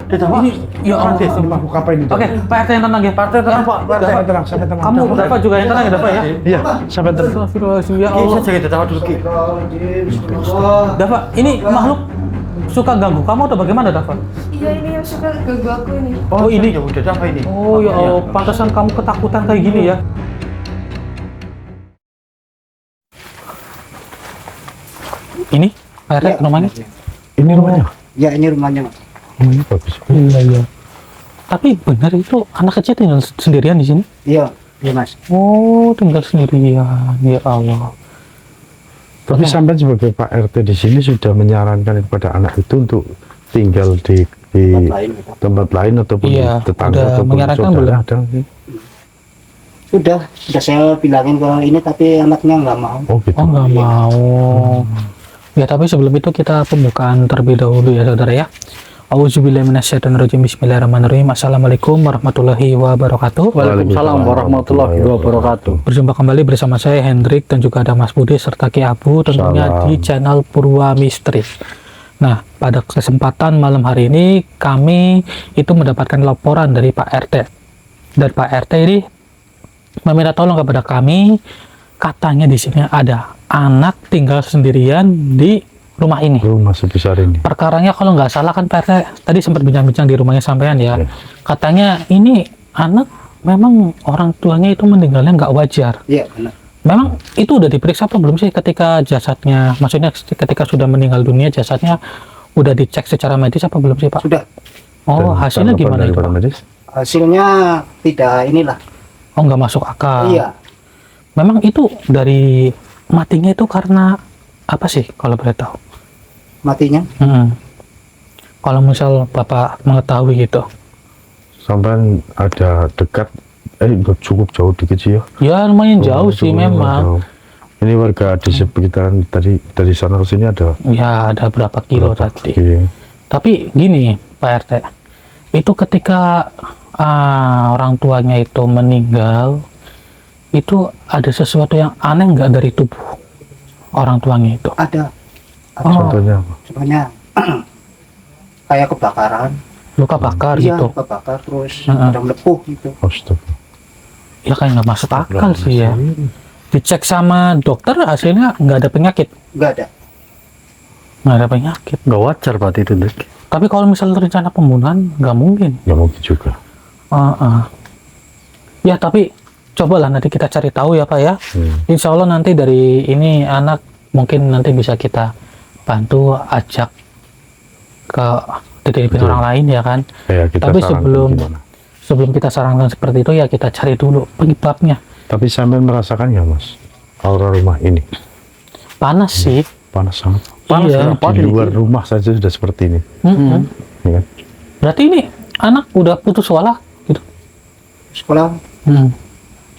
Ini ya Allah. Ini makhluk apa ini? Oke, Pak RT yang tenang ya. Pak RT tenang, Pak. Sampai tenang, sampai tenang. Kamu Dafa juga yang tenang ya, Dafa ya? Iya, sampai tenang. Astagfirullahaladzim, ya Allah. Saya jaga Dafa dulu, Ki. Dafa, ini makhluk suka ganggu kamu atau bagaimana, Dafa? Iya, ini yang suka ganggu aku ini. Oh, ini. Ya udah Dafa ini. Oh ya Allah, pantasan kamu ketakutan kayak gini ya. Ini Pak RT rumahnya? Ini rumahnya. Ya, ini rumahnya. Ini bagus. Iya, iya. Tapi benar itu anak kecil tinggal sendirian di sini? Iya, iya Mas. Oh, tinggal sendirian. Ya Allah. Tapi sampai sebagai Pak RT di sini sudah menyarankan kepada anak itu untuk tinggal di tempat lain ataupun Iya, tetangga udah ataupun menyarankan saudara belum? ada. Sudah saya bilangin ke ini tapi anaknya nggak mau. Oh gitu. Oh, nggak mau. Ya, tapi sebelum itu kita pembukaan terlebih dahulu ya, saudara ya. Auzubillahiminasyaitonirrajim. Bismillahirrahmanirrahim. Assalamualaikum warahmatullahi wabarakatuh. Waalaikumsalam warahmatullahi wabarakatuh. Berjumpa kembali bersama saya Hendrik dan juga ada Mas Budi serta Ki Abu tentunya Salam. di channel Purwa Misteri. Nah, pada kesempatan malam hari ini kami itu mendapatkan laporan dari Pak RT. Dan Pak RT ini meminta tolong kepada kami, katanya di sini ada anak tinggal sendirian di rumah ini. Rumah sebesar ini. Perkaranya kalau nggak salah kan Pak RT tadi sempat bincang-bincang di rumahnya sampean ya. Ya. Katanya ini anak memang orang tuanya itu meninggalnya nggak wajar. Iya, benar. Memang itu udah diperiksa apa belum sih ketika jasadnya, maksudnya ketika sudah meninggal dunia jasadnya udah dicek secara medis apa belum sih Pak? Sudah. Oh, Dan hasilnya tanggapan gimana dari itu? para Pak? medis? Hasilnya tidak inilah. Oh, nggak masuk akal. Iya. Memang itu dari matinya itu karena apa sih kalau boleh tahu? Matinya. Kalau misal Bapak mengetahui gitu. Sampai ada dekat, cukup jauh dikit sih ya. Ya lumayan jauh Oh, sih cukup memang. jauh. Ini warga di sekitaran tadi dari sana ke sini ada Ya ada berapa kilo berapa tadi. kilo? Tapi gini Pak RT, itu ketika orang tuanya itu meninggal, itu ada sesuatu yang aneh nggak dari tubuh orang tuanya itu? Ada. Oh. Contohnya apa? Sebenarnya kayak kebakaran. Luka bakar Iya, gitu. kebakar terus Heeh. ada melepuh gitu. Astaga. Ya kayak nggak masuk akal sih ya. Dicek sama dokter hasilnya nggak ada penyakit. Nggak ada. Nggak ada penyakit. Nggak wajar berarti itu, Dik. Tapi kalau misalnya rencana pembunuhan nggak mungkin. Ya mungkin juga. Ya tapi cobalah nanti kita cari tahu ya Pak ya. Insya Allah nanti dari ini anak mungkin nanti bisa kita bantu ajak ke dititipin Betul. orang lain ya kan. Ya, kita Tapi sarankan gimana. sebelum kita sarankan seperti itu ya kita cari dulu penyebabnya. Tapi sampai merasakan ya Mas, aura rumah ini Panas sih. panas sangat. Panas Iya. kenapa? Di luar rumah saja sudah seperti ini. Ya kan? Berarti ini anak udah putus sekolah gitu. Sekolah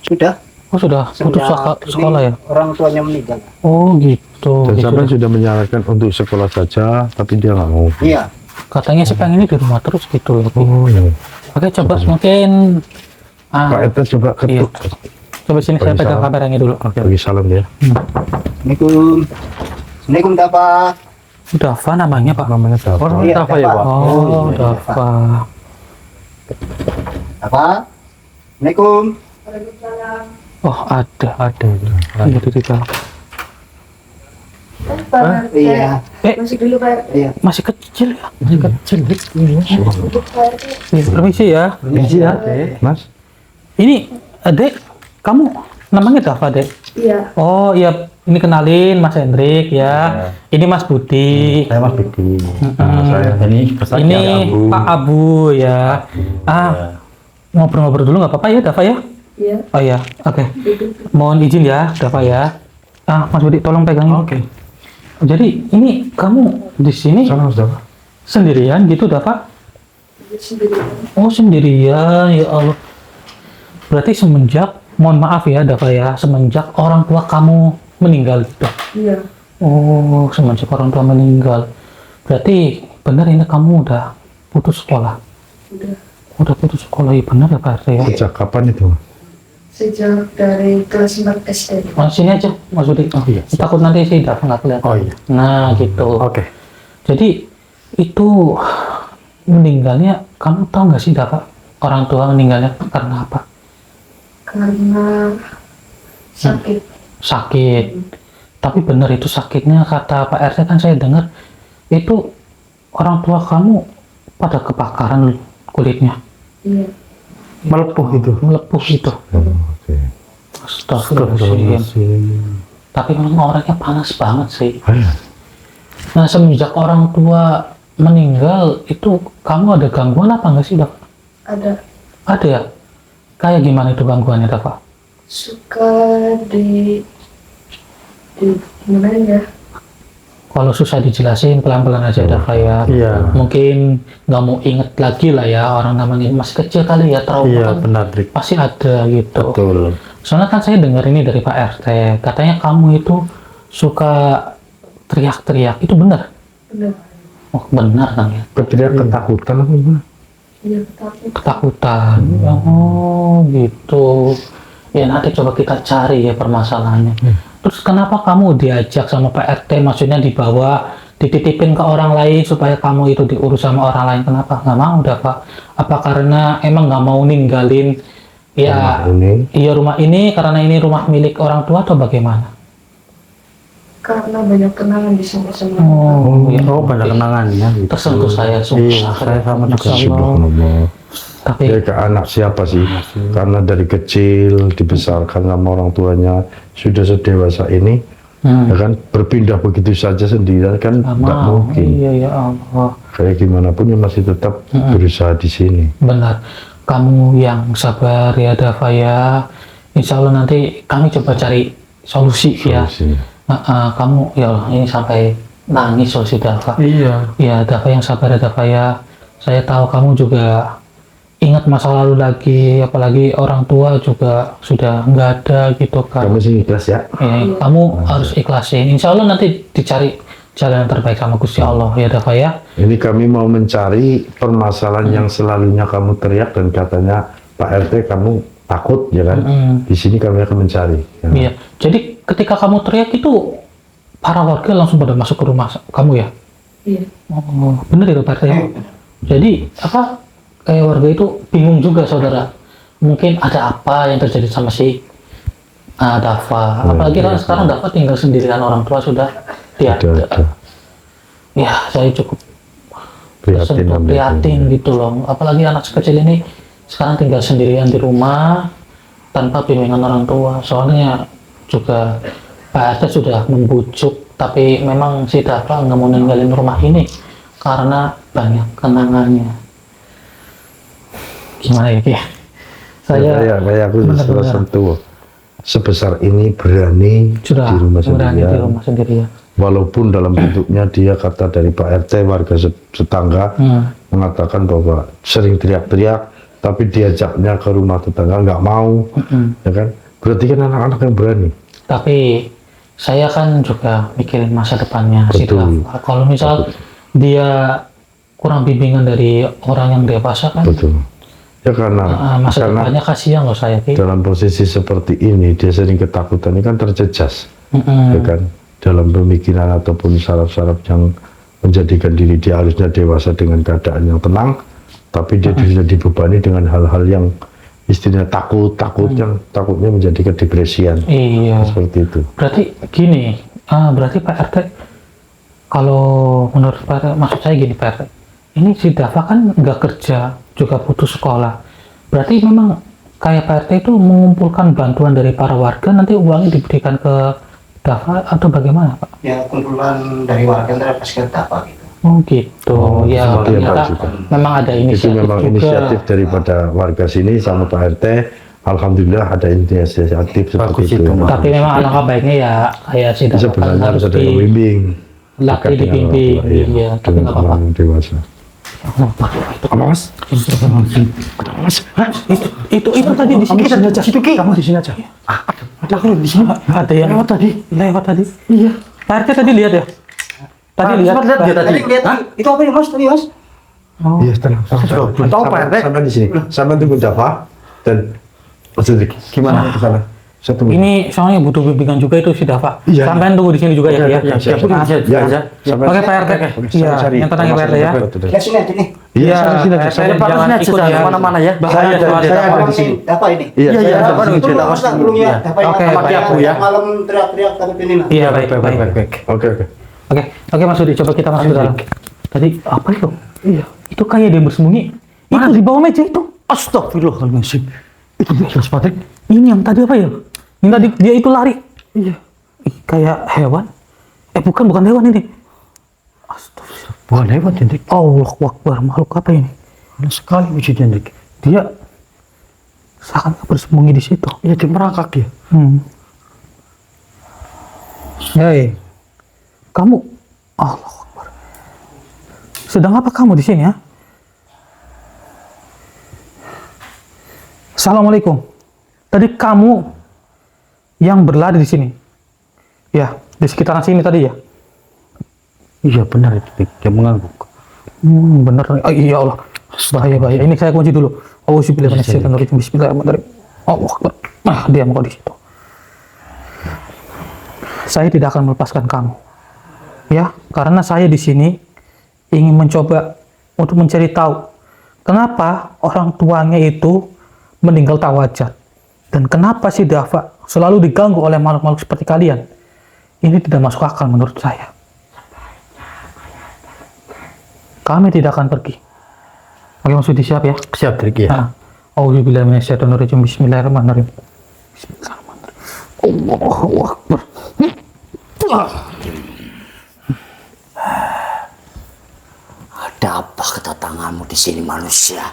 sudah. Oh sudah putus Sejak ini sekolah ya. Orang tuanya meninggal. Oh gitu. Dan Gitu. sampai sudah menyarankan untuk sekolah saja, tapi dia nggak mau. Iya. Katanya sih pengennya di rumah terus gitu loh. Oh ya. Oke coba mungkin Pak Eta coba iya. ketuk. Coba sini saya Bagi pegang salam. kameranya dulu. Bagi salam ya. Assalamualaikum. Assalamualaikum Dafa. Dafa namanya Pak. Namanya Dafa. Oh, Iya, Dafa ya, Dafa. Pak? Oh, Dafa. Dafa. Assalamualaikum. Oh, ada. Iya, di dalam. Pak RT. Iya. Masih dulu Pak RT. Iya. Masih kecil ya? Masih kecil. Untuk Pak RT. Iya, permisi ya. Permisi ya. Mas, Ini, Dek, kamu namanya Dafa, Dek? Iya. Oh, iya. Ini kenalin Mas Hendrik ya. Ini Mas Budi. Saya Mas Budi. nah, saya Ini pesannya Ini ada Abu. Pak Abu ya. Ngobrol-ngobrol dulu nggak apa-apa ya, Dafa ya? Iya. Oh ya, oke. Mohon izin ya, Dafa ya. Mas Budi, tolong pegangin. Oke. Jadi ini kamu di sini sana Mas Dafa. sendirian gitu, Dafa? Sendiri. Oh sendirian, ya Allah. Berarti semenjak, mohon maaf ya, Dafa ya, semenjak orang tua kamu meninggal gitu. Iya. Oh, semenjak orang tua meninggal. Berarti benar ini kamu udah putus sekolah? Udah. Udah putus sekolah, ya benar ya Pak RT ya? Sejak kapan itu? Sejak dari kelas 4 SD. Oh, sini aja, Mas Budi. Oh, iya. Takut nanti sih Dafa nggak kelihatan. Oh iya. Nah, gitu. Oke. Jadi itu meninggalnya, kamu tahu nggak sih Dafa? Orang tua meninggalnya karena apa? Karena sakit. Sakit. Tapi benar itu sakitnya, kata Pak RT kan saya dengar itu orang tua kamu pada kebakaran kulitnya, Iya. Melepuh itu. melepuh itu. Oke. Astagfirullahaladzim. Tapi memang orangnya panas banget sih. Ayah. Nah, semenjak orang tua meninggal itu kamu ada gangguan apa nggak sih, Dafa? Ada. Ada ya? Kayak gimana itu gangguannya, Dafa? Suka di gimana ya? Kalau susah dijelasin pelan-pelan aja, Dafa ya. Iya. Mungkin nggak mau inget lagi lah ya, orang namanya masih kecil kali ya, trauma Iya, kan benar, Dik. pasti ada gitu. Betul. Soalnya kan saya dengar ini dari Pak RT, katanya kamu itu suka teriak-teriak, itu benar? Benar. Oh, benar kan ya? Ketakutan apa gimana? Iya, takut. Ketakutan. Oh, gitu. Ya nanti coba kita cari ya permasalahannya. Terus kenapa kamu diajak sama Pak RT, maksudnya dibawa, dititipin ke orang lain supaya kamu itu diurus sama orang lain? Kenapa nggak mau, Pak? Apa karena emang nggak mau ninggalin ya Rumah ini. iya rumah ini karena ini rumah milik orang tua atau bagaimana? Karena banyak kenangan di sana sama. Oh, ya. Oh, banyak kenangannya gitu. Tersentuh saya sumpah. Iya, saya sama juga. Masya Allah. Subhanallah. Tapi Dia ke anak siapa sih? Karena dari kecil dibesarkan sama orang tuanya, sudah sedewasa ini, ya kan berpindah begitu saja sendirian kan nggak tidak mau. mungkin. Iya ya Allah. Kayak gimana pun ya masih tetap berusaha di sini. Benar. Kamu yang sabar ya Dafa ya. Insya Allah nanti kami coba cari solusi ya. Solusinya. Kamu ya Allah, ini sampai nangis solusi Dafa. Iya. Ya Dafa yang sabar ya Dafa ya. Saya tahu kamu juga ingat masa lalu lagi, apalagi orang tua juga sudah nggak ada gitu kan. Kamu sih ikhlas ya? Ya, kamu harus ikhlasin. Insya Allah nanti dicari jalan yang terbaik sama Gusti Allah ya Dafa ya. Ini kami mau mencari permasalahan yang selalunya kamu teriak dan katanya Pak RT kamu takut ya kan? Di sini kami akan mencari. Ya. Iya. Jadi ketika kamu teriak itu para warga langsung pada masuk ke rumah kamu ya? Iya. Oh, bener itu Pak RT ya? Jadi apa kayak warga itu bingung juga saudara. Mungkin ada apa yang terjadi sama si Dafa. Apalagi kan sekarang Dafa tinggal sendirian, orang tua sudah tiada. Ya saya cukup tersentuh, prihatin gitu loh. Apalagi anak sekecil ini sekarang tinggal sendirian di rumah tanpa bimbingan orang tua. Soalnya juga Pak RT sudah membujuk, tapi memang si Dafa nggak mau ninggalin rumah ini karena banyak kenangannya. Gimana ya Ki? Kayak aku benar-benar sentuh sebesar ini berani sudah di rumah berani di sendirian. rumah sendirian. Walaupun dalam bentuknya dia kata dari Pak RT warga tetangga mengatakan bahwa sering teriak-teriak, tapi diajaknya ke rumah tetangga nggak mau, ya kan? Berarti kan anak-anak yang berani. Tapi saya kan juga mikirin masa depannya si Betul. Dafa. Kalau misal dia kurang bimbingan dari orang yang dewasa kan, Betul. Ya karena masa depannya kasihan loh saya Ki. dalam posisi seperti ini dia sering ketakutan, ini kan terjejas, ya kan? Dalam pemikiran ataupun saraf-saraf yang menjadikan diri dia harusnya dewasa dengan keadaan yang tenang, tapi dia sudah dibebani dengan hal-hal yang istilahnya takut yang takutnya menjadi kedepresian. Iya. Seperti itu. Berarti gini, berarti Pak RT, kalau menurut Pak RT, maksud saya gini Pak RT, ini si Dafa kan nggak kerja, juga putus sekolah. Berarti memang kayak Pak RT itu mengumpulkan bantuan dari para warga, nanti uangnya diberikan ke Dafa atau bagaimana Pak? Ya kumpulan dari warga ntar pas kita apa gitu. Oh gitu, ya seperti ternyata itu juga. memang ada Itu inisiatif memang juga. inisiatif daripada warga sini sama Pak RT. Alhamdulillah ada inisiatif seperti itu. Tapi memang alangkah baiknya ya kayak si Dafa kan Sebenarnya harus harus ada yang membimbing. latih Dekat dengan dibimbing, orang tua, iya, tapi dengan nggak apa-apa. orang dewasa. Mas. Itu tadi di sini aja. Kamu di sini aja. Aku di sini ada yang lewat tadi. Iya. Pak RT tadi lihat ya? Tadi lihat. Sempat lihat dia tadi. Lihat, itu apa ya mas tadi mas? Iya, tenang. Tahu Pak RT? Sampai di sini. Sampai tunggu Dafa dan Mas Dik. Gimana? Ke sana. Satu menit. Ini soalnya butuh bimbingan juga itu si Dafa. Iya. Sampai tunggu di sini juga ya. Iya, Ya. siap. Ya, Ya, Oke Pak RT. Iya, yang tenang ya Pak RT ya. Lihat sini. Iya, Saya jangan ikut ya kemana-mana ya. Bahaya soalnya. Saya Dapat di sini. Apa ini? Iya, Iya, saya ada apa di sini. cerita Tolong, Mas Mas, tolong ya. Apa ini? Oke, Apa baik, yang baik. malam teriak-teriak tapi ini lah. Iya, baik. Oke, oke. Oke, Mas Rudi, coba kita masuk ke dalam. Tadi apa itu? Iya. Itu kayak dia bersembunyi. Itu di bawah meja itu. Astagfirullahaladzim. Itu dia Mas Patrick. Ini yang tadi apa ya? Yang tadi dia itu lari. Iya. Kayak hewan. Bukan hewan ini. Astagfirullah. Bukan hewan, Hendrik. Allah Akbar, makhluk apa ini? Aneh sekali wujudnya, Hendrik. Dia seakan bersembunyi di situ. Iya, dia merangkak ya. Hei, kamu, Allah Akbar. Sedang apa kamu di sini ya? Assalamualaikum. Tadi kamu yang berlari di sini. Ya, di sekitaran sini tadi ya. Iya, benar itu. Dia mengangguk. Bener. Oh, iya Allah. Bahaya. Ini saya kunci dulu. Auzubillahi minasyaitonirrajim. Bismillahirrahmanirrahim. Allah Akbar. Diam kau di situ. Saya tidak akan melepaskan kamu. Ya, karena saya di sini ingin mencoba untuk mencari tahu kenapa orang tuanya itu meninggal tak wajar. Dan kenapa si Dava selalu diganggu oleh makhluk-makhluk seperti kalian. Ini tidak masuk akal menurut saya. Kami tidak akan pergi. Oke, Mas Rudi siap ya? Siap, Hendrik ya. Auzubillahi minasyaitonirrajim. Bismillahirrahmanirrahim. Allahu Akbar. Ada apa kedatanganmu di sini manusia?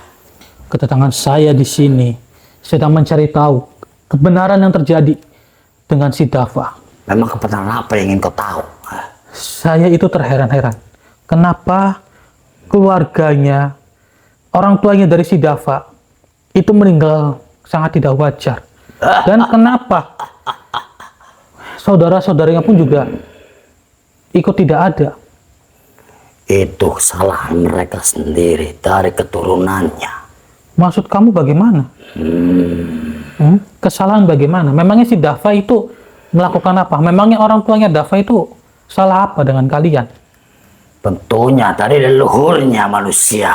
Kedatangan saya di sini sedang mencari tahu kebenaran yang terjadi dengan si Dava. Memang kebenaran apa yang ingin kau tahu? Saya itu terheran-heran. Kenapa keluarganya, orang tuanya dari si Dava itu meninggal sangat tidak wajar. Dan kenapa saudara-saudaranya pun juga ikut tidak ada. Itu kesalahan mereka sendiri dari keturunannya. Maksud kamu bagaimana? Kesalahan bagaimana? Memangnya si Dava itu melakukan apa? Memangnya orang tuanya Dava itu salah apa dengan kalian? Tentunya dari leluhurnya manusia.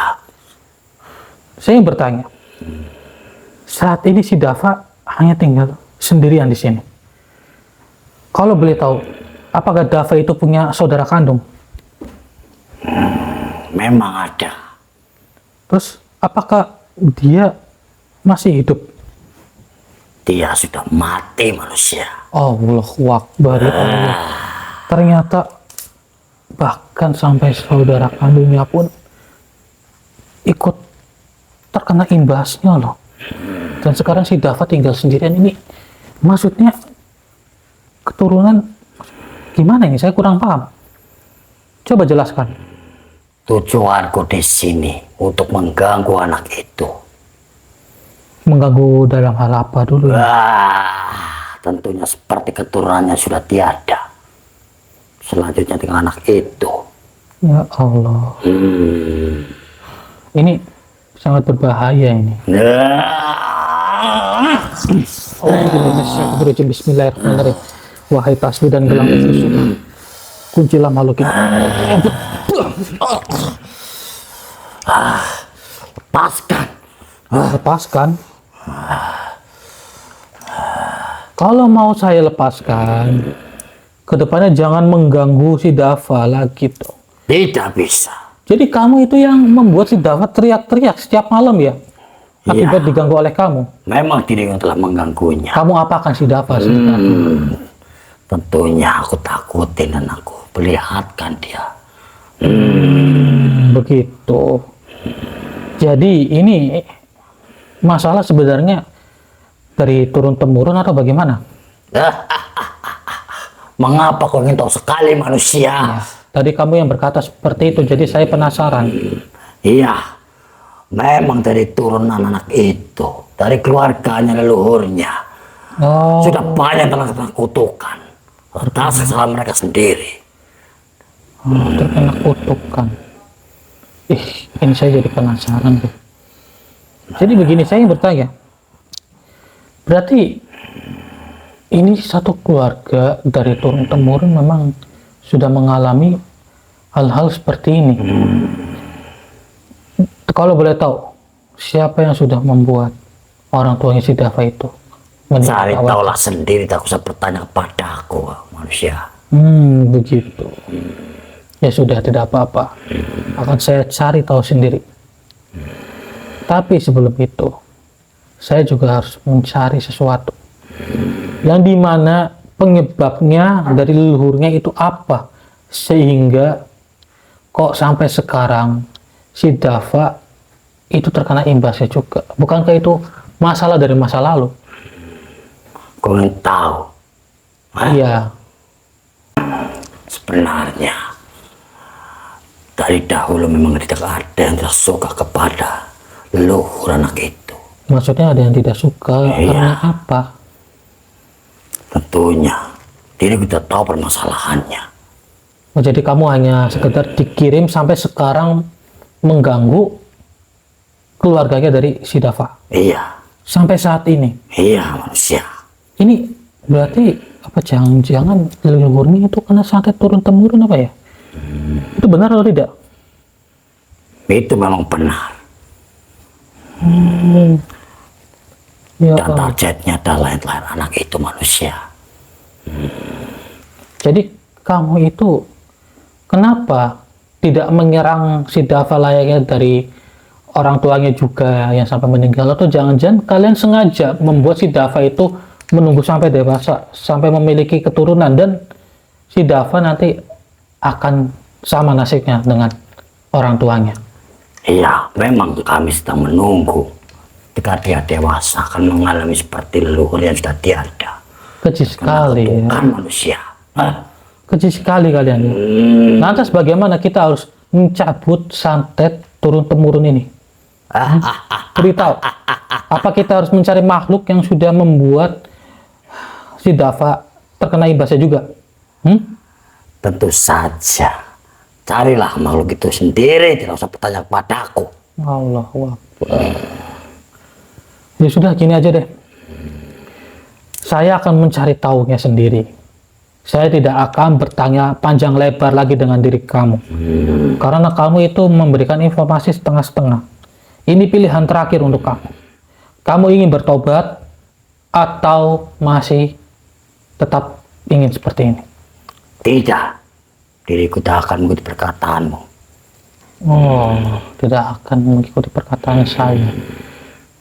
Saya bertanya. Saat ini si Dava hanya tinggal sendirian di sini. Kalau boleh tahu, apakah Dava itu punya saudara kandung? Memang ada. Terus apakah dia masih hidup? Dia sudah mati manusia. Allahu Akbar. Ya Allah. Ternyata bahkan sampai saudara kandungnya pun ikut terkena imbasnya loh. Dan sekarang si Dava tinggal sendirian ini. Maksudnya keturunan gimana ini? Saya kurang paham. Coba jelaskan. Tujuanku di sini untuk mengganggu anak itu. Mengganggu dalam hal apa dulu? Tentunya seperti keturunannya sudah tiada. Selanjutnya dengan anak itu. Ya Allah. Ini sangat berbahaya ini. Bismillahirrahmanirrahim. Wahai tasbih dan gelang susu, kuncilah makhluk ini. Lepaskan. Lepaskan. Kalau mau saya lepaskan, kedepannya jangan mengganggu si Dava lagi tuh. Tidak bisa. Jadi kamu itu yang membuat si Dava teriak-teriak setiap malam ya? Akibat diganggu oleh kamu. Memang diri yang telah mengganggunya. Kamu apakan si Dava sebenarnya? Tentunya aku takutin dan aku perlihatkan dia. Begitu. Jadi ini masalah sebenarnya dari turun-temurun atau bagaimana? Mengapa kau ingin tahu sekali manusia? Tadi kamu yang berkata seperti itu, jadi saya penasaran. Iya, memang dari turunan anak itu, dari keluarganya leluhurnya, Oh, sudah banyak kena kutukan atas kesalahan mereka sendiri. terkena kutukan. Ini saya jadi penasaran tuh. Jadi begini, saya bertanya. Berarti ini satu keluarga dari turun-temurun memang sudah mengalami hal-hal seperti ini. Kalau boleh tahu, siapa yang sudah membuat orang tuanya si Dava itu meninggal? Cari tahulah sendiri, tak usah bertanya kepada aku, manusia. Begitu. Ya sudah, tidak apa-apa. Akan saya cari tahu sendiri. Tapi sebelum itu, saya juga harus mencari sesuatu yang dimana penyebabnya dari leluhurnya itu apa, sehingga kok sampai sekarang si Dava itu terkena imbasnya juga. Bukankah itu masalah dari masa lalu? Kau ingin tahu? Iya. Sebenarnya dari dahulu memang tidak ada yang tidak suka kepada leluhur anak itu. Maksudnya ada yang tidak suka karena apa? Tentunya diri kita tahu permasalahannya. Oh, jadi kamu hanya sekedar dikirim sampai sekarang mengganggu keluarganya dari si Dava Iya, sampai saat ini. iya manusia. Ini berarti apa, jangan-jangan leluhurnya itu kena santet turun temurun apa ya? Itu benar atau tidak? Itu memang benar. Ya, Dan targetnya adalah lain anak itu manusia. jadi kamu itu kenapa tidak menyerang si Dava layaknya dari orang tuanya juga yang sampai meninggal? Atau jangan-jangan kalian sengaja membuat si Dava itu menunggu sampai dewasa, sampai memiliki keturunan, dan si Dava nanti akan sama nasibnya dengan orang tuanya? Iya, memang kami sedang menunggu. Ketika dia dewasa akan mengalami seperti leluhur yang sudah tiada. Keji sekali ya. Bukan manusia. Keji sekali kalian ya. Lantas bagaimana kita harus mencabut santet turun temurun ini? Beritahu, apa kita harus mencari makhluk yang sudah membuat si Dava terkena imbasnya juga? Tentu saja. Carilah makhluk itu sendiri, tidak usah bertanya kepadaku. Allahu Akbar. Ya sudah, gini aja deh. Saya akan mencari tahunya sendiri. Saya tidak akan bertanya panjang lebar lagi dengan diri kamu. Karena kamu itu memberikan informasi setengah-setengah. Ini pilihan terakhir untuk kamu. Kamu ingin bertobat atau masih tetap ingin seperti ini? Tidak. Diriku tidak akan mengikuti perkataanmu. Oh, tidak akan mengikuti perkataan saya.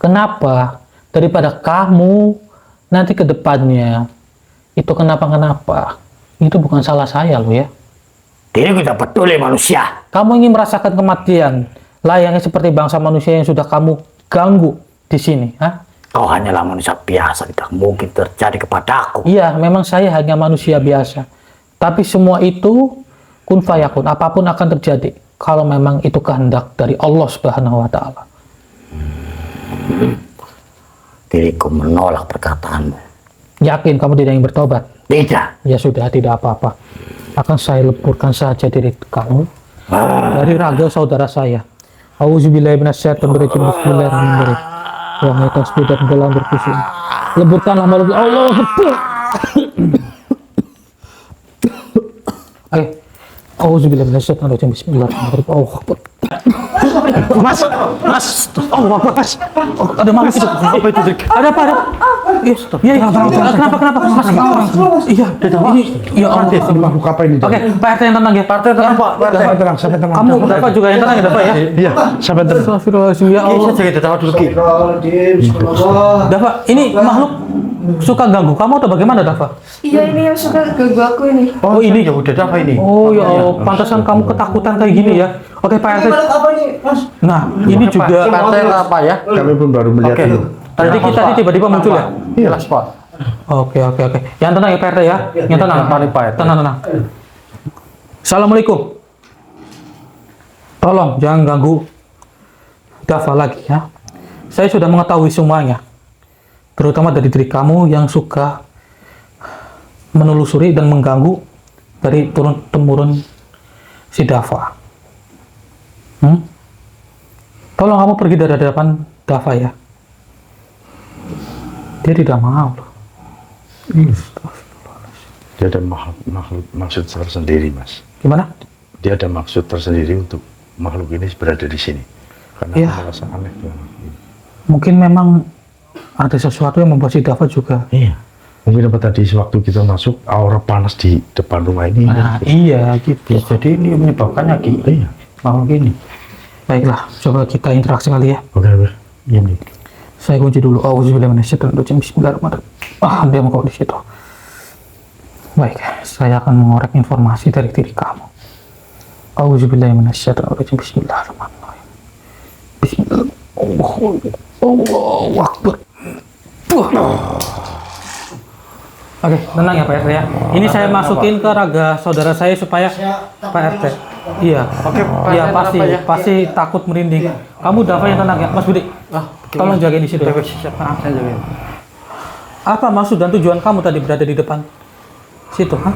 Kenapa? Daripada kamu nanti ke depannya itu kenapa-kenapa, itu bukan salah saya loh ya. Diriku tidak peduli manusia. Kamu ingin merasakan kematian layaknya seperti bangsa manusia yang sudah kamu ganggu di sini, ha? Kau hanyalah manusia biasa, tidak mungkin terjadi kepadaku. Iya, memang saya hanya manusia biasa. Tapi semua itu kun fayakun, apapun akan terjadi kalau memang itu kehendak dari Allah Subhanahu wa taala. Diriku menolak perkataanmu. Yakin kamu tidak ingin bertobat? Tidak. Ya sudah, tidak apa-apa. Akan saya leburkan saja diri kamu dari raga saudara saya. Auzubillahi minasyaitonir rajim. Bismillahirrahmanirrahim. Wa ma tasbih dan dalam berpusing. Leburkanlah makhluk Allah. Ayo. Auzubillahi minasyaitonir rajim. Bismillahirrahmanirrahim. Allahu Akbar. Mas. Allahu Akbar, Mas. Ada makhluk itu. Apa itu, Dik? Ada apa? Iya, kenapa, Mas? Iya, ini, ya Allah. Ini makhluk apa ini? Oke, Pak RT yang tenang ya. Pak RT tenang, Pak. Sampai tenang, sampai tenang. Kamu Bapak juga yang tenang ya, Bapak ya? Iya, sampai tenang. Astagfirullahaladzim, ya Allah. Dafa, ini makhluk suka ganggu kamu atau bagaimana, Dafa? Iya, ini yang suka ganggu aku ini. Oh, ini ya udah apa ini? Oh ya Allah, pantasan kamu ketakutan kayak gini ya. Oke, Pak RT. Nah, ini juga Partai apa ya? Kami pun baru melihat Oke. ini. tadi kita tiba-tiba muncul ya. Iya, spot. Oke. Yang tenang ya, Pak RT ya. Yang tenang. Paling Pak RT. Tenang. Assalamualaikum. Tolong jangan ganggu Dafa lagi ya. Saya sudah mengetahui semuanya. Terutama dari diri kamu yang suka menelusuri dan mengganggu dari turun-temurun si Dafa. Tolong kamu pergi dari hadapan Dafa ya. Dia tidak mau. Dia ada maksud tersendiri, Mas. Gimana? Dia ada maksud tersendiri untuk makhluk ini berada di sini. karena Iya. aku merasa aneh dengan ini. Mungkin memang ada sesuatu yang membuat si Dava juga. Iya. Mungkin apa tadi sewaktu kita masuk aura panas di depan rumah ini. Nah, iya gitu. Ya, jadi ini menyebabkannya Ki. Iya. Makhluk ini. Baiklah, coba kita interaksi kali ya. Oke, ini. Saya kunci dulu. Auzubillahiminasyaitonirrajim. Bismillahirrahmanirrahim. Ah, dia mau di situ. Baik, saya akan mengorek informasi dari diri kamu. Auzubillahiminasyaitonirrajim. Bismillahirrahmanirrahim. Bismillah. Allahu Akbar. Oke, tenang ya Pak RT ya. Ini saya masukin ke raga saudara saya supaya Pak RT. Iya. Oke, Pak Iya RT, pasti, apa ya? pasti takut merinding. Kamu Dava yang tenang ya, Mas Budi. Tolong jagain di situ. Oke, siap. Saya jagain. Apa maksud dan tujuan kamu tadi berada di depan situ? Hah?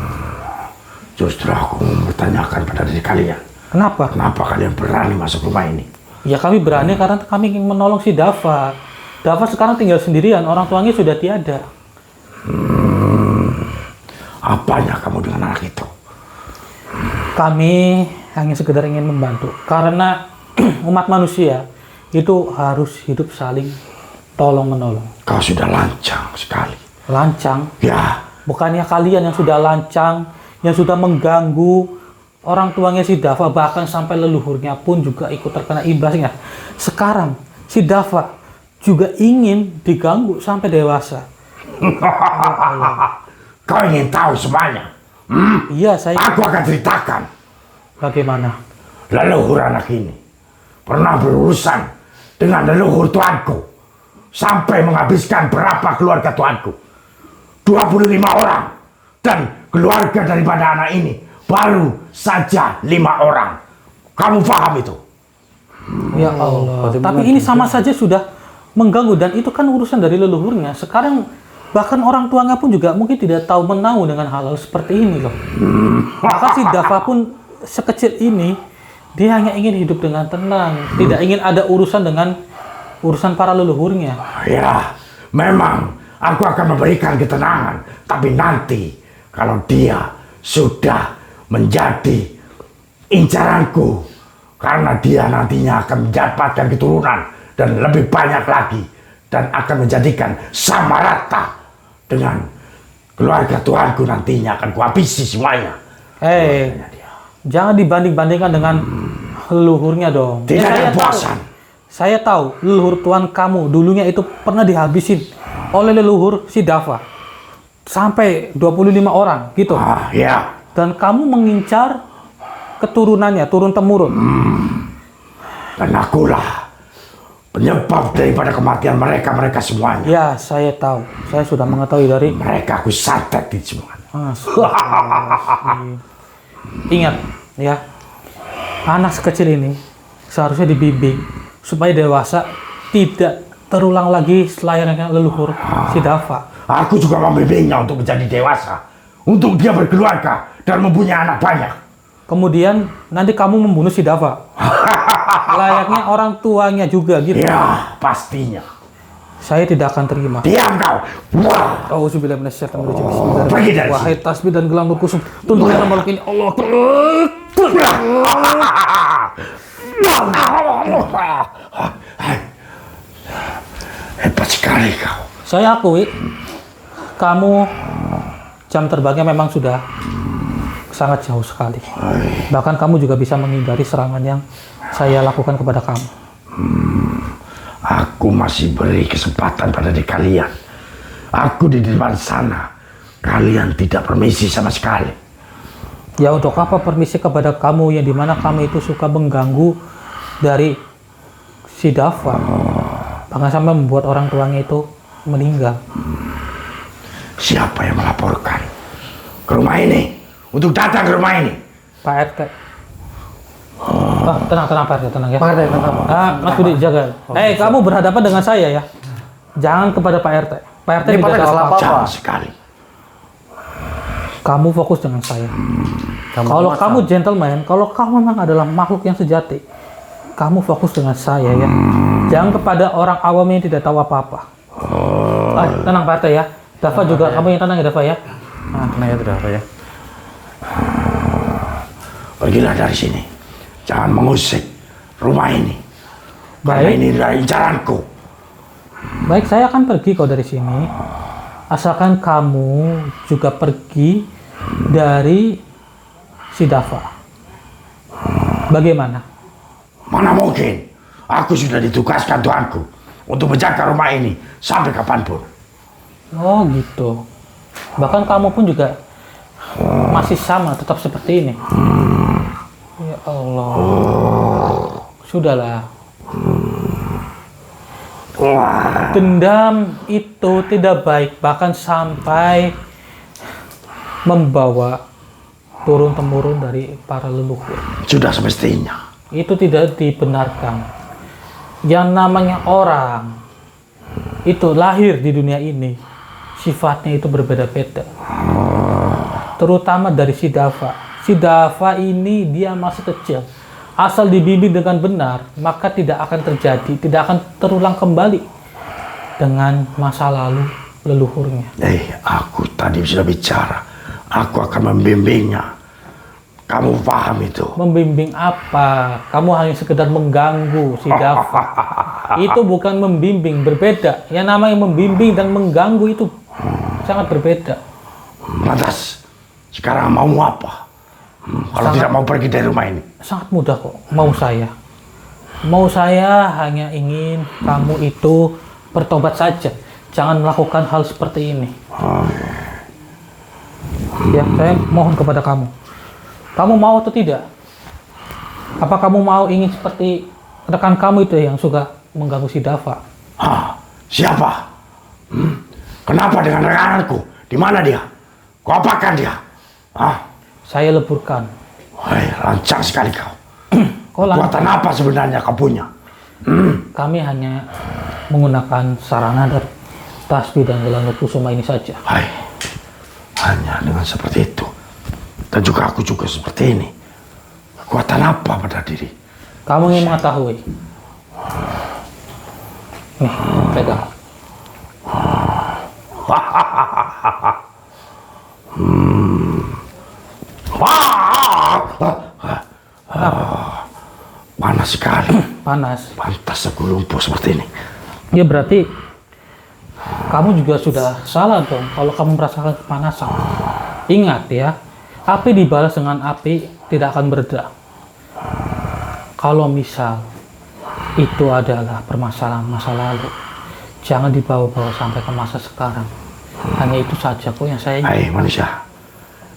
Justru aku mau bertanyakan pada diri kalian, Kenapa? kenapa kalian berani masuk rumah ini? Ya kami berani karena kami ingin menolong si Dava. Dava sekarang tinggal sendirian, orang tuanya sudah tiada. Apanya kamu dengan anak itu? Kami hanya sekedar ingin membantu karena umat manusia itu harus hidup saling tolong menolong. Kau sudah lancang sekali. Lancang, Ya, bukannya kalian yang sudah lancang, yang sudah mengganggu orang tuanya si Dava, bahkan sampai leluhurnya pun juga ikut terkena imbasnya. Sekarang si Dava juga ingin diganggu sampai dewasa. kau ingin tahu semuanya? Iya, saya. Aku akan ceritakan. Bagaimana? Leluhur anak ini pernah berurusan dengan leluhur tuanku sampai menghabiskan berapa keluarga tuanku? 25 orang. Dan keluarga daripada anak ini baru saja 5 orang. Kamu paham itu? Ya Allah. Tapi ini sama saja sudah mengganggu dan itu kan urusan dari leluhurnya. Sekarang bahkan orang tuanya pun juga mungkin tidak tahu menahu dengan hal-hal seperti ini loh. Maka si Dava pun sekecil ini dia hanya ingin hidup dengan tenang, tidak ingin ada urusan dengan urusan para leluhurnya. Ya, memang aku akan memberikan ketenangan. Tapi nanti kalau dia sudah menjadi incaranku, karena dia nantinya akan mendapatkan keturunan dan lebih banyak lagi, dan akan menjadikan sama rata dengan keluarga Tuhanku, nantinya akan kuhabisi semuanya. Jangan dibanding-bandingkan dengan leluhurnya dong. Tidak ada saya puasan. Saya tahu leluhur tuan kamu dulunya itu pernah dihabisin oleh leluhur si Dava. Sampai 25 orang gitu. Ya. Dan kamu mengincar keturunannya, turun-temurun. Dan akulah penyebab daripada kematian mereka semuanya. Ya, saya tahu. Saya sudah mengetahui dari... Mereka aku santet di semuanya. Ingat, ya. Anak sekecil ini seharusnya dibimbing supaya dewasa tidak terulang lagi selayaknya leluhur si Dava. Aku juga membimbingnya untuk menjadi dewasa. Untuk dia berkeluarga dan mempunyai anak banyak. Kemudian nanti kamu membunuh si Dava. Layaknya orang tuanya juga gitu. Ya, pastinya. Saya tidak akan terima. Diam kau. Wah. Auzubillahi minasyaitonirrajim. Pergi dari Wahai tasbih dan gelang Nur Kusum, tundukkan makhluk ini. Allah Hebat sekali kau. Saya akui, kamu jam terbangnya memang sudah sangat jauh sekali. Bahkan kamu juga bisa menghindari serangan yang saya lakukan kepada kamu. Aku masih beri kesempatan pada diri kalian. Aku di depan sana, kalian tidak permisi sama sekali. Ya untuk apa permisi kepada kamu yang dimana kamu itu suka mengganggu dari si Dava. Bahkan sampai membuat orang tuanya itu meninggal. Siapa yang melaporkan ke rumah ini? Untuk datang ke rumah ini? Pak RT. Tenang Pak RT, tenang ya. Pak RT, tenang. Mas Budi, jaga. Kamu berhadapan dengan saya ya. Jangan kepada Pak RT. Pak RT Ini tidak Pak RT tahu salah apa-apa. Jangan sekali. Kamu fokus dengan saya. Kalau kamu gentleman, kalau kamu memang adalah makhluk yang sejati, kamu fokus dengan saya ya. Jangan kepada orang awam yang tidak tahu apa-apa. Tenang Pak RT ya. Dava juga, kamu yang tenang ya Dava ya. Tenang ya, Dava ya. Pergilah dari sini. Jangan mengusik rumah ini. Karena Baik. ini adalah incaranku. Baik, saya akan pergi kok dari sini. Asalkan kamu juga pergi dari si Dava. Bagaimana? Mana mungkin? Aku sudah ditugaskan Tuanku untuk menjaga rumah ini sampai kapanpun. Oh gitu. Bahkan kamu pun juga masih sama, tetap seperti ini. Ya Allah. Sudahlah. Dendam itu tidak baik, bahkan sampai membawa turun-temurun dari para leluhur. Sudah semestinya. Itu tidak dibenarkan. Yang namanya orang itu lahir di dunia ini, sifatnya itu berbeda-beda. Terutama dari si Dava. Si Dava ini dia masih kecil. Asal dibimbing dengan benar, maka tidak akan terjadi, tidak akan terulang kembali dengan masa lalu leluhurnya. Aku tadi sudah bicara. Aku akan membimbingnya. Kamu paham itu? Membimbing apa? Kamu hanya sekedar mengganggu si Dava. Itu bukan membimbing, berbeda. Yang namanya membimbing dan mengganggu itu sangat berbeda. Lantas, sekarang mau apa? Kalau tidak mau pergi dari rumah ini. Sangat mudah kok, mau saya. Mau saya hanya ingin kamu itu bertobat saja. Jangan melakukan hal seperti ini. Ya, saya mohon kepada kamu. Kamu mau atau tidak? Apa kamu mau ingin seperti rekan kamu itu yang suka mengganggu si Dava? Siapa? Kenapa dengan rekananku? Di mana dia? Kau apakan dia? Saya leburkan. Lancang sekali kau. Kok lancang? Buatan apa sebenarnya kau punya? Kami hanya menggunakan sarana dari tasbih dan gelang kusuma ini saja. Hanya dengan seperti itu. Dan juga aku juga seperti ini. Kekuatan apa pada diri? Kamu ingin mengetahui? Nih, pegang. Panas sekali. Panas. Pantas aku lumpuh seperti ini. Ya berarti kamu juga sudah salah dong kalau kamu merasakan kepanasan. Ingat ya, api dibalas dengan api tidak akan bereda. Kalau misal itu adalah permasalahan masa lalu, jangan dibawa-bawa sampai ke masa sekarang. Hanya itu saja kok yang saya ingin. Manusia,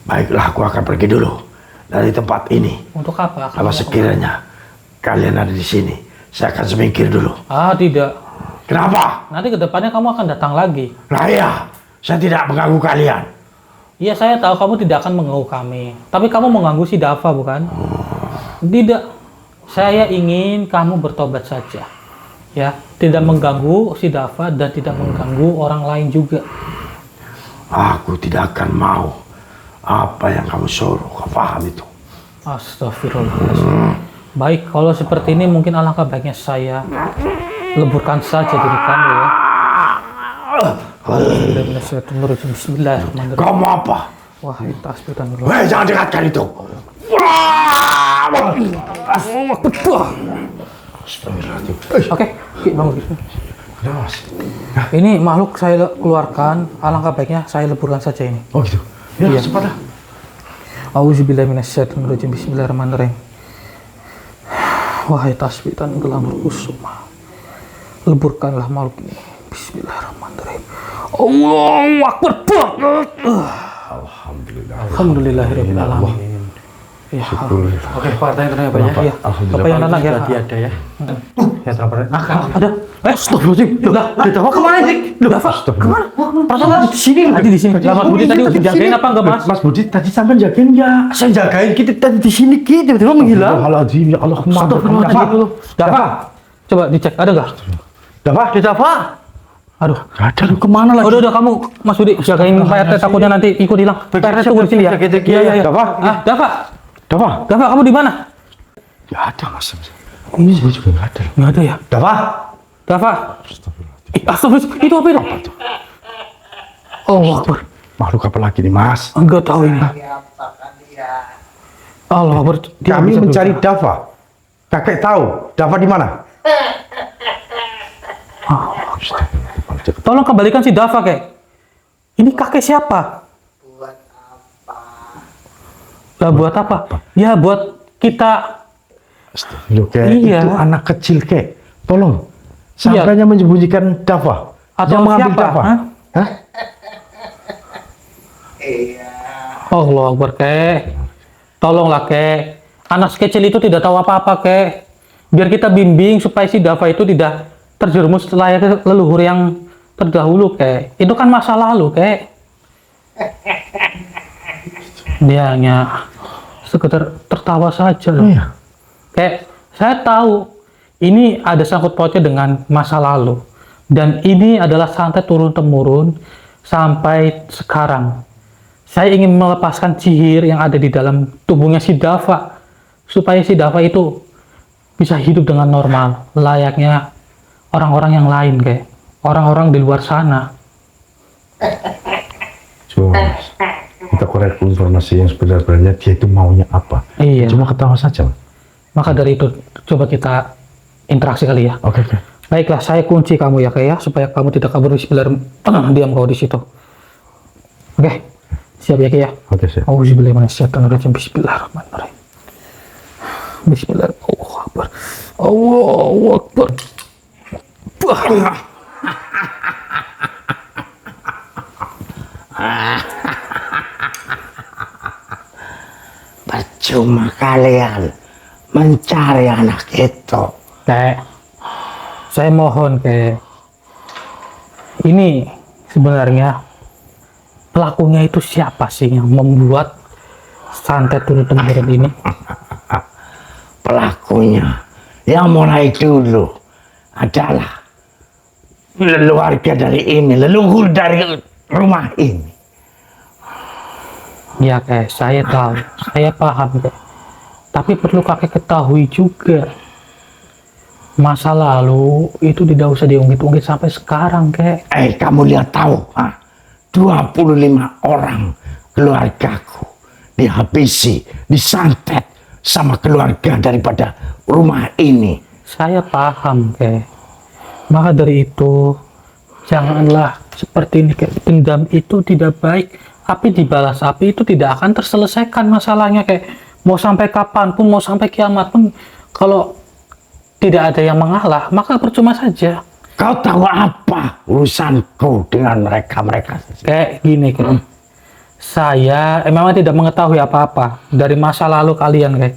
baiklah aku akan pergi dulu dari tempat ini. Untuk apa? Kalau sekiranya kalian ada di sini, saya akan semingkir dulu. Tidak. Kenapa? Nanti kedepannya kamu akan datang lagi. Nah ya, saya tidak mengganggu kalian. Iya, saya tahu kamu tidak akan mengganggu kami. Tapi kamu mengganggu si Dava, bukan? Tidak. Saya ingin kamu bertobat saja. Ya, tidak mengganggu si Dava dan tidak mengganggu orang lain juga. Aku tidak akan mau apa yang kamu suruh. Kau paham itu? Astagfirullahaladzim. Baik, kalau seperti ini mungkin alangkah baiknya saya leburkan saja diri kamu ya. Bismillahirrahmanirrahim. Kau mau apa? Wah, tasbih dan Jangan dekatkan itu. Oke, bangun. Ini makhluk saya keluarkan, alangkah baiknya saya leburkan saja ini. Oh gitu. Ya, cepatlah. Auzubillahiminasyaitonirrajim. Bismillahirrahmanirrahim. Wahai tasbih dan gelang kusuma, leburkanlah makhluk ini. Bismillahirrahmanirrahim. Allahu Akbar. Alhamdulillahirabbil alamin. Ya, Oke, Pak, tanya Pak ya. Apa yang tenang ya? Tadi ada ya. Ya, terapar. Ada. Astagfirullahaladzim. Dava kemana sih? Dava kemana? Perasaan di sini. Tadi di sini. Mas Budi tadi udah jagain apa enggak, Mas? Mas Budi tadi sampai jagain nggak? Saya jagain kita tadi di sini tiba-tiba menghilang. Astagfirullahaladzim, ya Allah. Astagfirullahaladzim. Dava, coba dicek ada nggak? Dava. Aduh, Nggak ada. Kemana lagi? udah kamu Mas Budi jagain Pak RT takutnya nanti ikut hilang. Pak RT tunggu di sini ya. Iya. Dava. Dava kamu di mana? Nggak ada, Mas. Ini saya juga nggak ada. Nggak ada ya. Dava. Astagfirullah, itu apa itu? Oh, Akbar. Makhluk apa lagi nih, Mas? Enggak tahu ini. Allah Akbar. Kami mencari Dava. Kakek tahu Dava di mana? Tolong kembalikan si Dava, kek. Ini kakek siapa? Lah buat apa? Ya buat kita. Loh, kayak Iya. itu anak kecil kek. Tolong. Iya. Sampainya menyembunyikan Dava. Atau Yang mengambil siapa? Dava. Hah? Hah? Allah Akbar, kek. Tolonglah, kek. Anak kecil itu tidak tahu apa-apa, kek. Biar kita bimbing supaya si Dava itu tidak terjerumus layaknya leluhur yang terdahulu, kek. Itu kan masa lalu, kek. Dia hanya sekedar tertawa saja loh. Iya. Kayak saya tahu ini ada sangkut pautnya dengan masa lalu, dan ini adalah santet turun temurun sampai sekarang. Saya ingin melepaskan sihir yang ada di dalam tubuhnya si Dava supaya si Dava itu bisa hidup dengan normal layaknya orang-orang yang lain, kayak orang-orang di luar sana. Coba kita korek informasi yang sebenarnya dia itu maunya apa. Iya. Cuma ketawa saja. Maka dari itu coba kita interaksi kali ya. Oke, oke. Baiklah, saya kunci kamu ya, kayak ya, supaya kamu tidak kabur. Bismillahirrahmanirrahim. Diam kau di situ. Oke, siap ya, kayak ya. Oke, siap. Auzubillahiminasyaitonirrajim. Bismillahirrahmanirrahim. Bismillahirrahmanirrahim. Allahu Akbar. Allahu Akbar. Percuma kalian mencari anak itu. Kek, saya mohon, kek. Ini sebenarnya pelakunya itu siapa sih yang membuat santet turun temurun ini? Pelakunya yang mulai dulu adalah keluarga dari ini, leluhur dari rumah ini. Ya, kek, saya tahu, saya paham, kek. Tapi perlu kakek ketahui juga, masa lalu itu tidak usah diungkit-ungkit sampai sekarang, kek. Kamu lihat tahu, 25 orang keluargaku dihabisi, disantet sama keluarga daripada rumah ini. Saya paham, kek. Maka dari itu, janganlah seperti ini, kek. Dendam itu tidak baik. Api dibalas api itu tidak akan terselesaikan masalahnya, kek. Mau sampai kapanpun, mau sampai kiamat pun, kalau tidak ada yang mengalah, maka percuma saja. Kau tahu apa urusanku dengan mereka-mereka? Kayak gini, kek. Saya memang tidak mengetahui apa-apa dari masa lalu kalian, kek.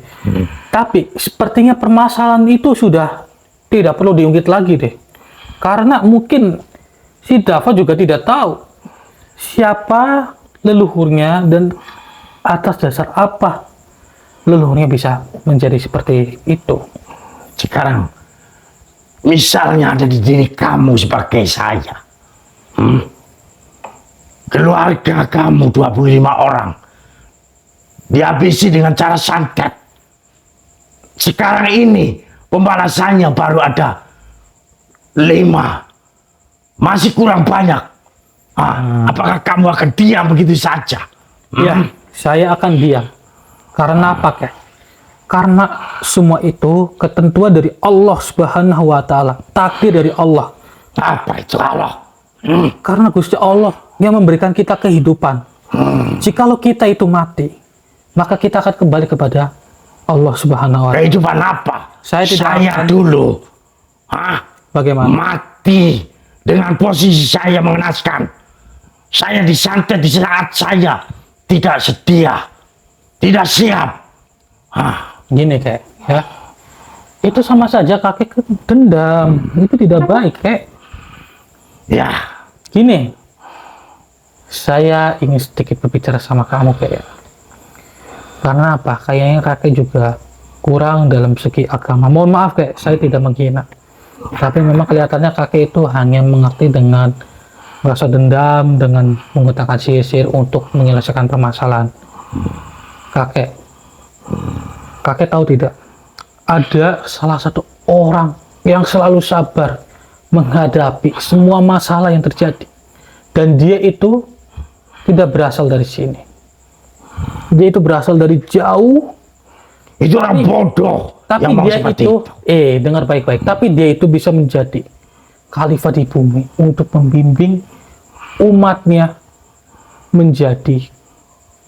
Tapi sepertinya permasalahan itu sudah tidak perlu diungkit lagi deh. Karena mungkin si Dava juga tidak tahu siapa leluhurnya dan atas dasar apa leluhurnya bisa menjadi seperti itu. Sekarang, misalnya ada di diri kamu sebagai saya. Keluarga kamu 25 orang dihabisi dengan cara santet. Sekarang ini pembalasannya baru ada 5. Masih kurang banyak. Apakah kamu akan diam begitu saja? Ya, saya akan diam. Karena apa, kek? Karena semua itu ketentuan dari Allah Subhanahu wa Ta'ala, takdir dari Allah. Apa itu Allah? Karena Gusti Allah yang memberikan kita kehidupan. Jikalau kita itu mati, maka kita akan kembali kepada Allah Subhanahu wa Ta'ala. Kehidupan apa? Saya tidak akan- dulu Bagaimana? mati dengan posisi saya mengenaskan. Saya disantet di saat saya tidak setia, tidak siap. Gini, kek, ya. Itu sama saja kakek dendam. Itu tidak baik, kek. Ya, Gini, saya ingin sedikit berbicara sama kamu, kek. Karena apa? Kayaknya kakek juga kurang dalam segi agama. Mohon maaf, kek, saya tidak menghina. Tapi memang kelihatannya kakek itu hanya mengerti dengan rasa dendam, dengan menggunakan sihir untuk menyelesaikan permasalahan. Kakek tahu tidak? Ada salah satu orang yang selalu sabar menghadapi semua masalah yang terjadi. Dan dia itu tidak berasal dari sini. Dia itu berasal dari jauh. itu orang bodoh Tapi yang mau dia seperti itu, dengar baik-baik. Tapi dia itu bisa menjadi khalifah di bumi untuk membimbing umatnya menjadi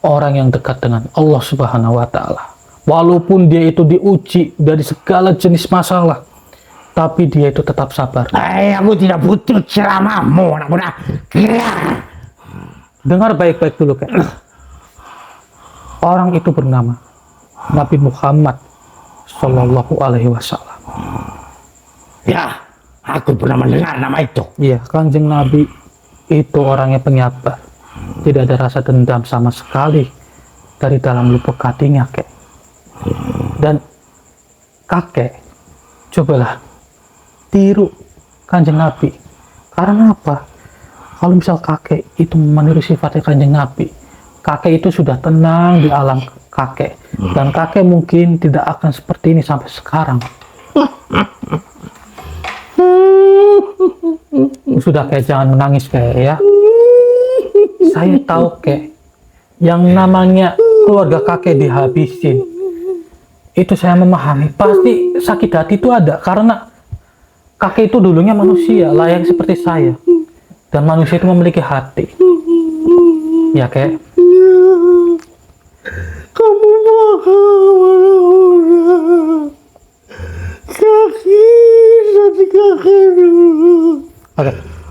orang yang dekat dengan Allah Subhanahu wa Ta'ala. Walaupun dia itu diuji dari segala jenis masalah, tapi dia itu tetap sabar. Aku tidak butuh ceramahmu, anak muda. Dengar baik-baik dulu, Kek. Orang itu bernama Nabi Muhammad Sallallahu Alaihi Wasallam. Ya, aku pernah mendengar nama itu. Iya, Kanjeng Nabi itu orangnya penyabar. Tidak ada rasa dendam sama sekali dari dalam lubuk hatinya, Kek. Dan kakek, cobalah tiru Kanjeng Nabi. Karena apa? Kalau misal kakek itu meniru sifatnya Kanjeng Nabi, kakek itu sudah tenang di alam kakek. Dan kakek mungkin tidak akan seperti ini sampai sekarang. Sudah, Kek, jangan menangis, Kek, ya. Saya tahu, Kek, yang namanya keluarga kakek dihabisin, itu saya memahami. Pasti sakit hati itu ada, karena kakek itu dulunya manusia, layak seperti saya. Dan manusia itu memiliki hati. Ya, Kek. Kamu dulu.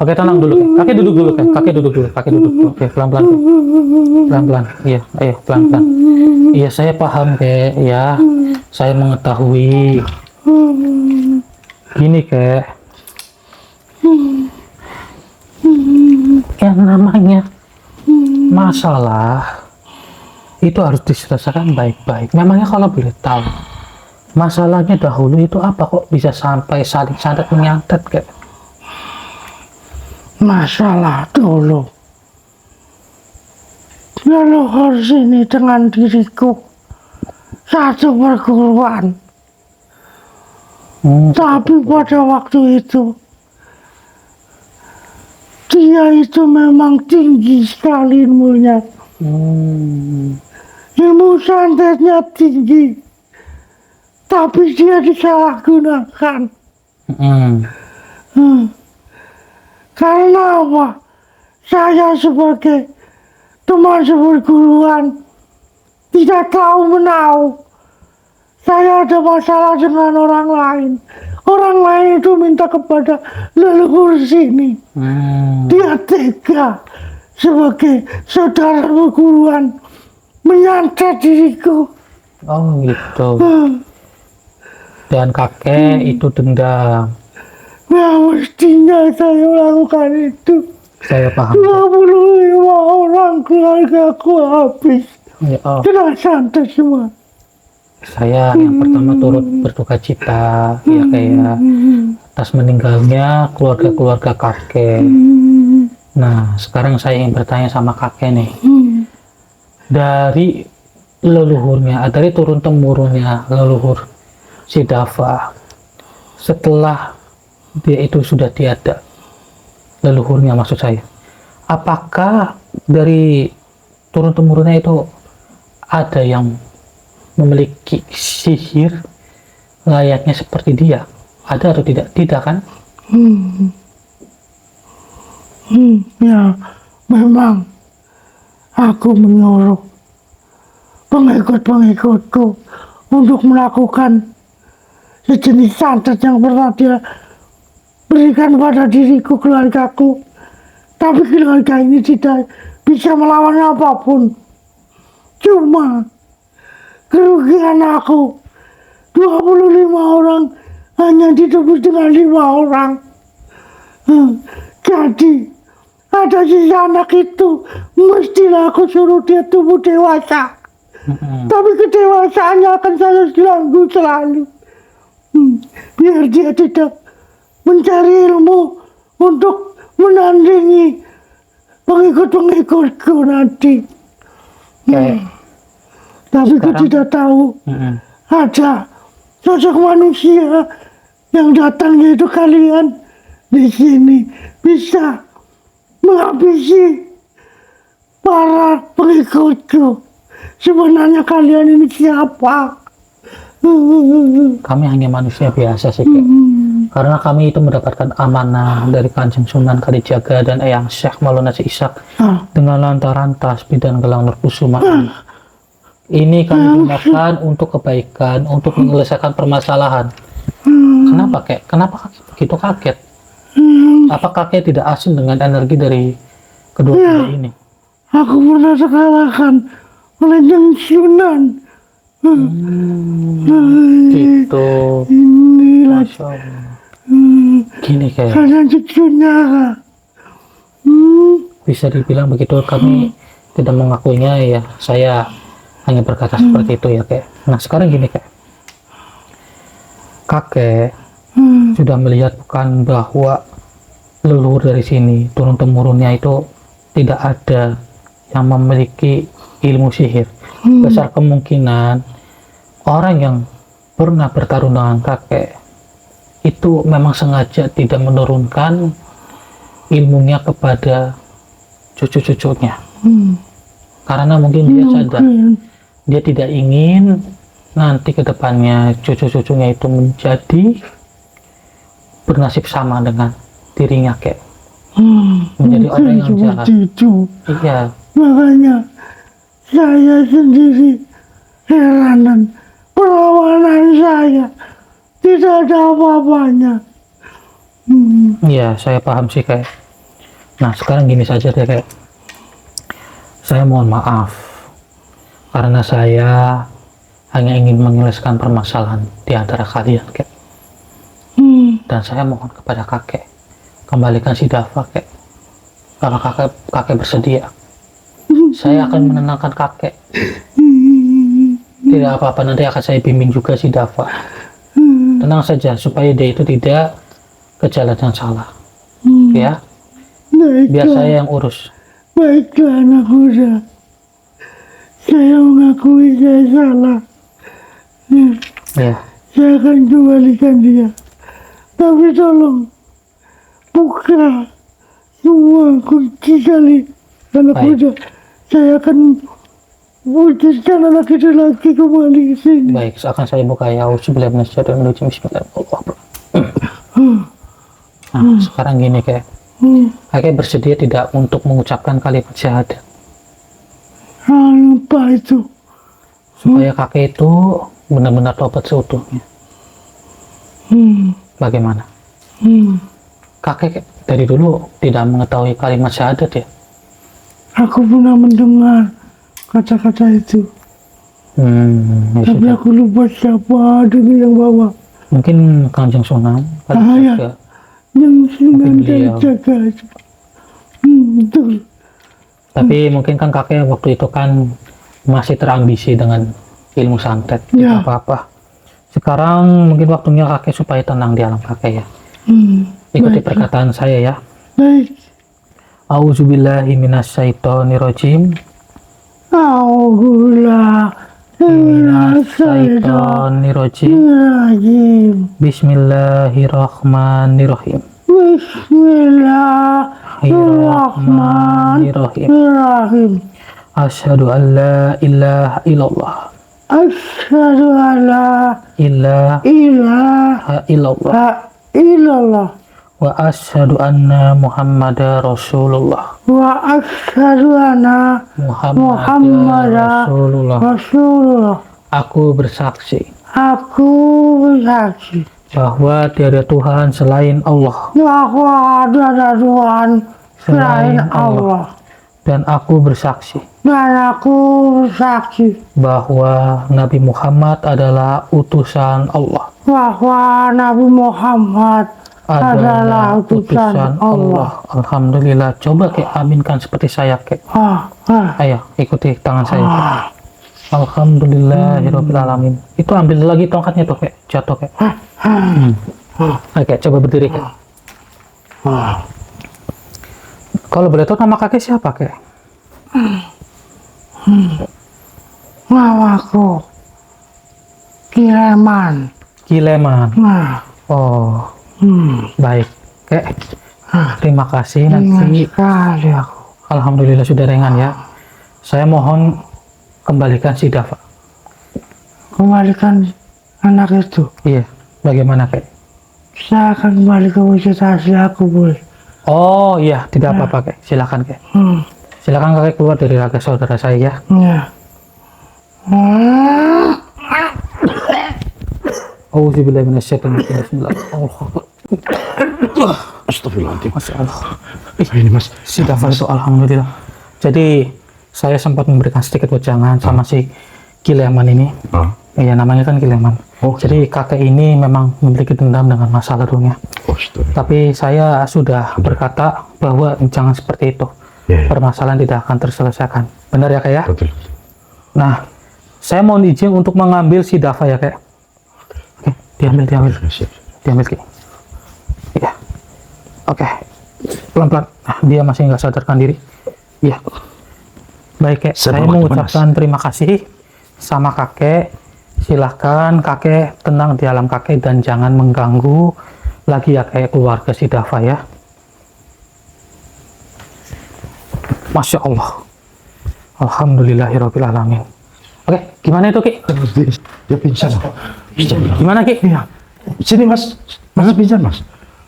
Oke, tenang dulu, Kek. Kakek duduk dulu, Kek. Kakek duduk dulu. Oke, pelan-pelan, Kek. Pelan-pelan. Iya, ayo, pelan-pelan. Iya, saya paham, Kek. Ya, saya mengetahui. Gini, Kek. Yang namanya masalah itu harus diselesaikan baik-baik. Memangnya kalau boleh tahu, masalahnya dahulu itu apa kok bisa sampai saling santet menyantet, Kek? Masalah dulu. Leluhur sini dengan diriku satu perguruan. Tapi pada waktu itu dia itu memang tinggi sekali ilmunya. Ilmu santetnya tinggi, tapi dia disalahgunakan. Karena apa? Saya sebagai teman seperguruan tidak tahu menahu. Saya ada masalah dengan orang lain. Orang lain itu minta kepada leluhur sini. Dia tega sebagai saudara perguruan menyantet diriku. Oh, gitu. Dan kakek itu dendam. Nah, mestinya saya lakukan itu. Saya paham. 25 orang keluarga aku habis. Ya, oh. Kena santet semua. Saya yang pertama turut berduka cita, ya, kayak atas meninggalnya keluarga-keluarga kakek. Nah, sekarang saya ingin bertanya sama kakek nih. Dari leluhurnya, dari turun-temurunnya leluhur si Dava, setelah dia itu sudah tiada, leluhurnya maksud saya, apakah dari turun-temurunnya itu ada yang memiliki sihir layaknya seperti dia? Ada atau tidak? Tidak, kan? Ya, memang aku menyuruh pengikut-pengikutku untuk melakukan sejenis santet yang pernah dia berikan pada diriku, keluargaku. Tapi keluarga ini tidak bisa melawan apapun. Cuma kerugian aku 25 orang hanya ditebus dengan 5 orang. Jadi ada sisa anak itu mestilah aku suruh dia tumbuh dewasa. Tapi kedewasaannya akan saya ganggu selalu. Biar dia tidak mencari ilmu untuk menandingi pengikut-pengikutku nanti. Tapi aku tidak tahu ada sosok manusia yang datang, yaitu kalian di sini, bisa menghabisi para pengikutku. Sebenarnya kalian ini siapa? Kami hanya manusia biasa sih, Kek. Karena kami itu mendapatkan amanah dari Kanjeng Sunan Kalijaga dan Eyang Syekh Maulana Ishak dengan lantaran tasbih dan gelang Nurkusuma. Ini kami gunakan untuk kebaikan, untuk menyelesaikan permasalahan. Kenapa kek? Kenapa kakek begitu kaget? Apa kakek tidak asing dengan energi dari kedua benda ini? Aku pernah dikalahkan oleh Jeng Sunan. Gitu. Inilah Masya Allah. Gini kayak kalian cucunya. bisa dibilang begitu, kami tidak mengakuinya ya, saya hanya berkata seperti itu ya kayak. Nah sekarang gini kayak, kakek sudah melihat bukan bahwa leluhur dari sini turun temurunnya itu tidak ada yang memiliki ilmu sihir. Besar kemungkinan orang yang pernah bertarung dengan kakek itu memang sengaja tidak menurunkan ilmunya kepada cucu-cucunya. Karena mungkin dia sadar, dia tidak ingin nanti ke depannya cucu-cucunya itu menjadi bernasib sama dengan dirinya kayak menjadi orang yang jahat. Itu. Iya, Makanya saya sendiri heran dan perlawanan saya tidak ada apa-apanya. iya saya paham sih kayak. Nah sekarang gini saja deh kayak, saya mohon maaf karena saya hanya ingin menyelesaikan permasalahan di antara kalian kayak. Dan saya mohon kepada kakek, kembalikan si Dava kek. Kalau kakek bersedia, saya akan menenangkan kakek. Tidak apa-apa, nanti akan saya bimbing juga si Dava. Tenang saja supaya dia itu tidak ke jalan yang salah. Ya, biar saya yang urus. Baiklah anak muda, saya mengakui saya salah. Ya, Saya akan kembalikan dia. Tapi tolong buka semua kunci kali anak Baik. muda. Saya akan wujudkan anak itu lagi kembali ke sini. baik. Akan saya buka ya. Bismillahirrahmanirrahim. Nah, sekarang gini kayak, kakek bersedia tidak untuk mengucapkan kalimat syahadat Apa itu? supaya kakek itu benar-benar tobat seutuhnya. Bagaimana? Kakek dari dulu tidak mengetahui kalimat syahadat ya? Aku pernah mendengar kata-kata itu, Ya tapi sudah. aku lupa siapa dulu yang bawa. Mungkin Kanjeng Sunan kali Ya. juga. Yang Sunan beliau. Kalijaga itu. Betul. Tapi mungkin kan kakek waktu itu kan masih terambisi dengan ilmu santet. Ya. Tidak apa-apa. Sekarang mungkin waktunya kakek supaya tenang di alam kakek ya. Ikuti perkataan saya ya. Baik. Auzubillahi minasyaitonirrajim. Alhamdulillah. Minasyaitonirrajim. Bismillahirrahmanirrahim. Bismillahirrahmanirrahim. Asyhadu an la ilaha illallah. Asyhadu an la Ilaha ilaha illallah wa asyhadu anna Muhammadar Rasulullah. wa asyhadu anna Muhammadar Rasulullah. Rasulullah. Aku bersaksi Aku bersaksi bahwa tiada Tuhan selain Allah, bahwa ada Tuhan selain Allah, dan aku bersaksi dan aku bersaksi bahwa Nabi Muhammad adalah utusan Allah. bahwa Nabi Muhammad adalah utusan Allah. Alhamdulillah. Coba kek aminkan seperti saya kek. Ayo ikuti tangan saya. Alhamdulillahirabbil alamin. Itu ambil lagi tongkatnya tuh kek, jatuh kek. Oke, coba berdiri kek. Kalau boleh tahu nama kakek siapa kek? Namaku Kileman. Kileman. Oh, baik kek. Terima kasih. Nanti Sekali aku. alhamdulillah sudah ringan ya. Saya mohon kembalikan si Dava. Kembalikan anak itu. Iya, bagaimana kek? Saya akan kembali ke wujud asli aku, Boy. Oh iya, tidak apa-apa kek. Silakan kek. Silakan kakek keluar dari raga saudara saya ya. Ya. Auzubillahi minasyaitonir rajim. Bismillahirrahmanirrahim. Astagfirullahaladzim. Masya Allah. Ini mas. Si Dava itu alhamdulillah. Jadi saya sempat memberikan sedikit wejangan sama si Kileman ini. Iya namanya kan Kileman. Jadi kakek ini memang memiliki dendam dengan masa lalunya. Tapi saya sudah berkata bahwa jangan seperti itu. Permasalahan tidak akan terselesaikan. Benar ya kak ya? Betul. Nah, saya mohon izin untuk mengambil si Dava ya kak. Oke, diambil. Diambil kak. Iya. Oke. Pelan-pelan. Nah, dia masih nggak sadarkan diri. Iya. Baik kak, saya mengucapkan terima kasih sama kakek. Silahkan kakek tenang di alam kakek dan jangan mengganggu lagi ya kayak keluarga si Dava ya. Masya Allah. Alhamdulillahirabbil alamin. Oke, gimana itu Ki? Dia pingsan. Gimana Ki? Iya. Sini mas. Mas pingsan mas.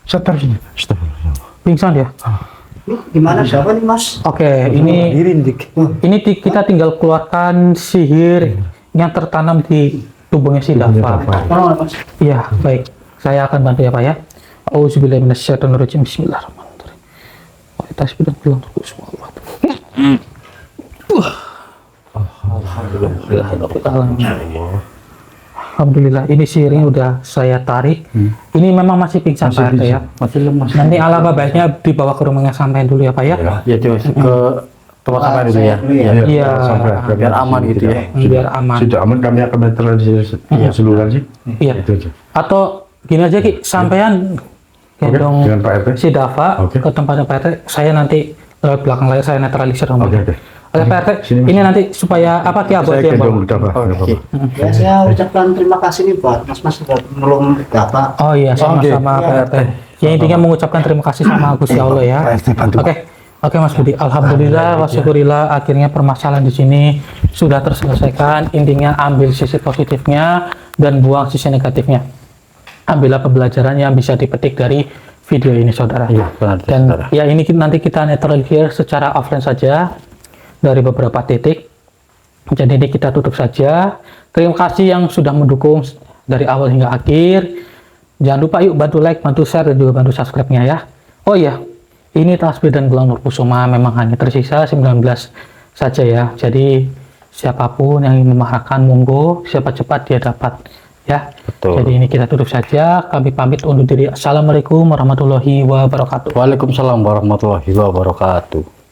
Saya taruh sini. Astagfirullah. Pingsan dia? Gimana siapa nih Mas? Oke, ini kita tinggal keluarkan sihir yang tertanam di tubuhnya si Dava. Iya, baik. Saya akan bantu ya Pak ya. Auzubillahi minasyaitonirrajim. Bismillahirrahmanirrahim. Tasbih dan bilang terus Allah. Alhamdulillah, ini sihirnya udah saya tarik. Ini memang masih pingsan Pak RT ya. Masih lemas. Nanti alangkah baiknya dibawa ke rumahnya sampai dulu ya Pak ya. Ya coba ke tempat sampai dulu ya. Iya. Biar aman gitu ya. Biar aman. Sudah aman kami akan netralisir seluruhan sih. Iya. Itu aja. Atau gini aja Ki, sampean gendong dengan Pak RT. si Dava ke tempatnya Pak RT. Saya nanti lewat belakang layar saya netralisir sama dia. Oke Pak RT, Sini, Mas. ini nanti supaya apa Ki abot Saya ya gendong Pak? Dava. nggak apa-apa. Ya saya ucapkan terima kasih nih buat Mas sudah menolong Bapak. Oh iya, sama-sama Pak RT. Ya intinya mengucapkan terima kasih sama Gusti Allah ya. Oke Mas Budi, alhamdulillah wa syukurillah akhirnya permasalahan di sini sudah terselesaikan. Intinya ambil sisi positifnya dan buang sisi negatifnya. Ambillah pembelajaran yang bisa dipetik dari video ini saudara. Dan ya ini nanti kita netralisir secara offline saja dari beberapa titik. Jadi ini kita tutup saja. Terima kasih yang sudah mendukung dari awal hingga akhir. Jangan lupa yuk bantu like, bantu share, dan juga bantu subscribe-nya ya. Oh iya, ini tasbih dan gelang Nur Kusuma memang hanya tersisa 19 saja ya. Jadi siapapun yang ingin memarahkan monggo, siapa cepat dia dapat ya. Jadi ini kita tutup saja. Kami pamit undur diri. Assalamualaikum warahmatullahi wabarakatuh. Waalaikumsalam warahmatullahi wabarakatuh.